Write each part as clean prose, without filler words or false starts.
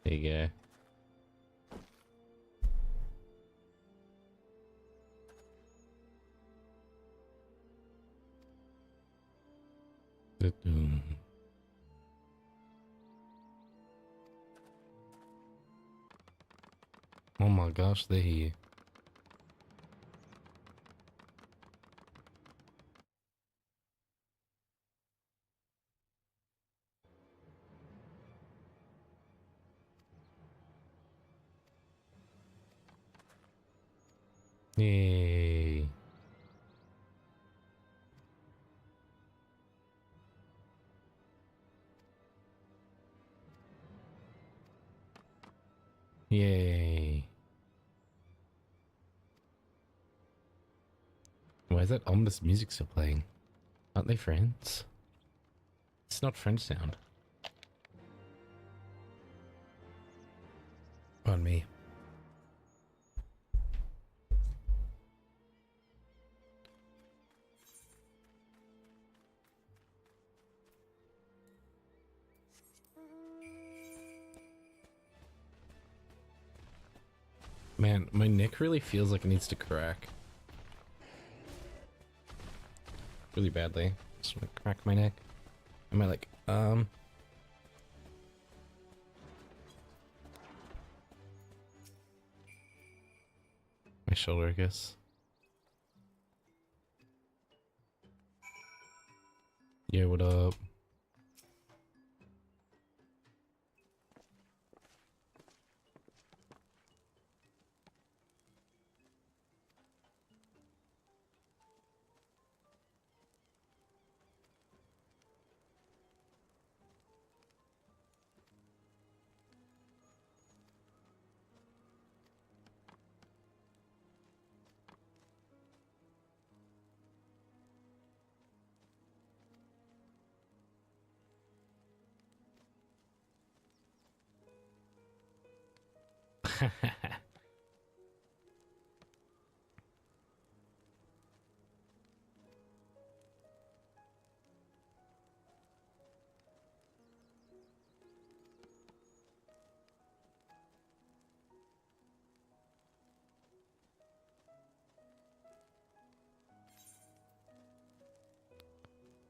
There you go. Da-dum. Oh my gosh, they're here. Yay. Yay. Why is that ominous music still playing? Aren't they friends? It's not French sound. On me. Man, my neck really feels like it needs to crack. Really badly. Just want to crack my neck. Am I like, my shoulder, I guess. Yeah, what up?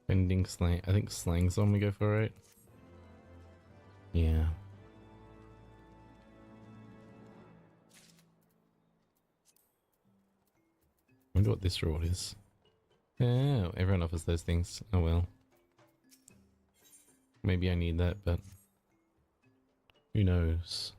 Bending slang. I think slang's the one we go for, right? Yeah. Wonder what this reward is. Oh, everyone offers those things. Oh well. Maybe I need that, but who knows?